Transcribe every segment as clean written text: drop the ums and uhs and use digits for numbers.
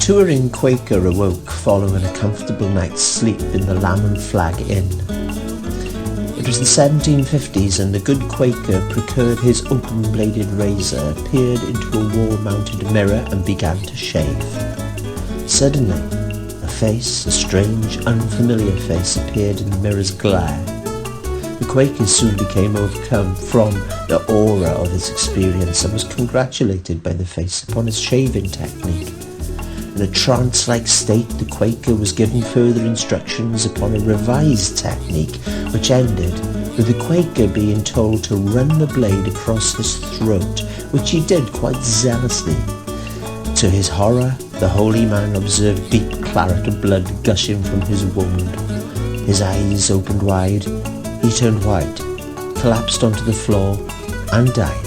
touring Quaker awoke following a comfortable night's sleep in the Lamb and Flag Inn. It was the 1750s, and the good Quaker procured his open-bladed razor, peered into a wall-mounted mirror and began to shave. Suddenly, a strange, unfamiliar face appeared in the mirror's glare. The Quaker soon became overcome from the aura of his experience and was congratulated by the face upon his shaving technique. In a trance-like state, the Quaker was given further instructions upon a revised technique, which ended with the Quaker being told to run the blade across his throat, which he did quite zealously. To his horror, the holy man observed deep claret of blood gushing from his wound. His eyes opened wide, he turned white, collapsed onto the floor, and died.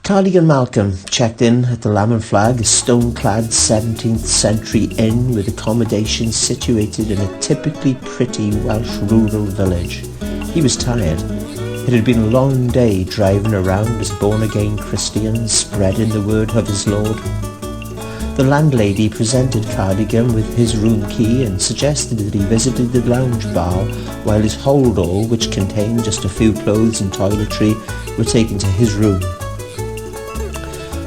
Cardigan Malcolm checked in at the Lamb and Flag, a stone-clad 17th century inn with accommodation situated in a typically pretty Welsh rural village. He was tired. It had been a long day driving around as born-again Christian, spreading the word of his Lord. The landlady presented Cardigan with his room key and suggested that he visited the lounge bar while his hold-all, which contained just a few clothes and toiletry, were taken to his room.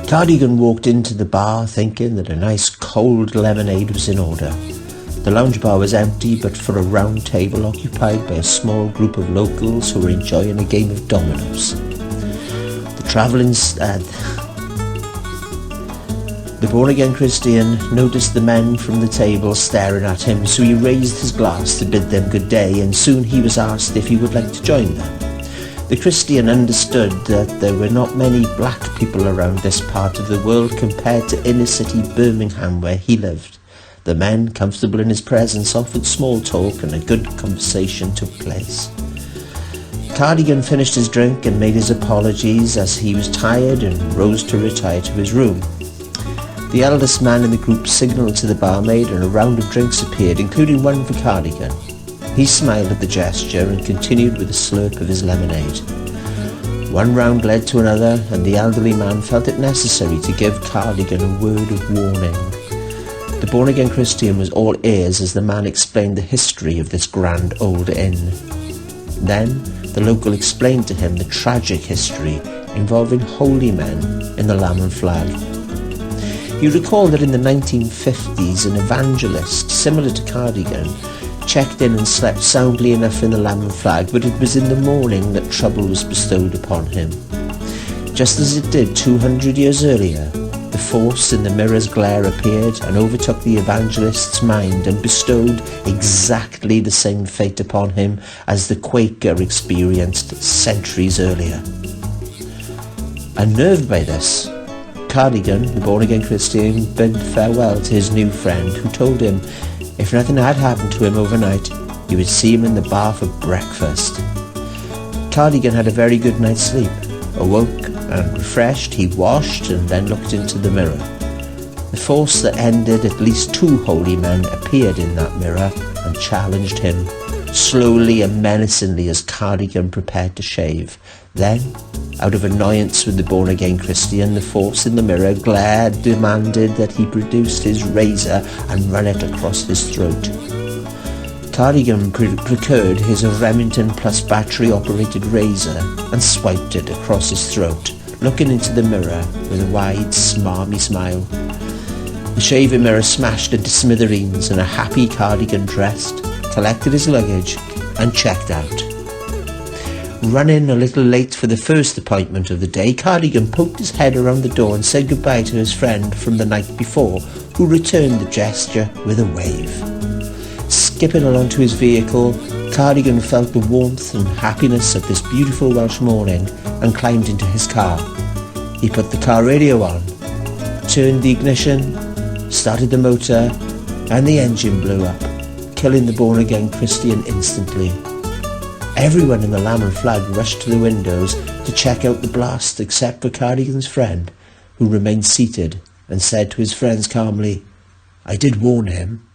Cardigan walked into the bar thinking that a nice cold lemonade was in order. The lounge bar was empty but for a round table occupied by a small group of locals who were enjoying a game of dominoes. The born-again Christian noticed the men from the table staring at him, so he raised his glass to bid them good day, and soon he was asked if he would like to join them. The Christian understood that there were not many black people around this part of the world compared to inner-city Birmingham where he lived. The men, comfortable in his presence, offered small talk and a good conversation took place. Cardigan finished his drink and made his apologies as he was tired and rose to retire to his room. The eldest man in the group signalled to the barmaid and a round of drinks appeared, including one for Cardigan. He smiled at the gesture and continued with a slurp of his lemonade. One round led to another, and the elderly man felt it necessary to give Cardigan a word of warning. The born-again Christian was all ears as the man explained the history of this grand old inn. Then the local explained to him the tragic history involving holy men in the Lamb and Flag. He recalled that in the 1950s an evangelist, similar to Cardigan, checked in and slept soundly enough in the Lamb and Flag, but it was in the morning that trouble was bestowed upon him. Just as it did 200 years earlier, the force in the mirror's glare appeared and overtook the evangelist's mind and bestowed exactly the same fate upon him as the Quaker experienced centuries earlier. Unnerved by this, Cardigan, the born-again Christian, bid farewell to his new friend, who told him if nothing had happened to him overnight, he would see him in the bar for breakfast. Cardigan had a very good night's sleep. Awoke and refreshed, he washed and then looked into the mirror. The force that ended at least 2 holy men appeared in that mirror and challenged him, slowly and menacingly as Cardigan prepared to shave. Then, out of annoyance with the born-again Christian, the force in the mirror glared, demanded that he produce his razor and run it across his throat. Cardigan procured his Remington plus battery-operated razor and swiped it across his throat, looking into the mirror with a wide, smarmy smile. The shaving mirror smashed into smithereens and a happy Cardigan dressed, collected his luggage and checked out. Running a little late for the first appointment of the day, Cardigan poked his head around the door and said goodbye to his friend from the night before, who returned the gesture with a wave. Skipping along to his vehicle, Cardigan felt the warmth and happiness of this beautiful Welsh morning and climbed into his car. He put the car radio on, turned the ignition, started the motor, and the engine blew up, killing the born-again Christian instantly. Everyone in the Lamb and Flag rushed to the windows to check out the blast except for Cardigan's friend, who remained seated and said to his friends calmly, "I did warn him."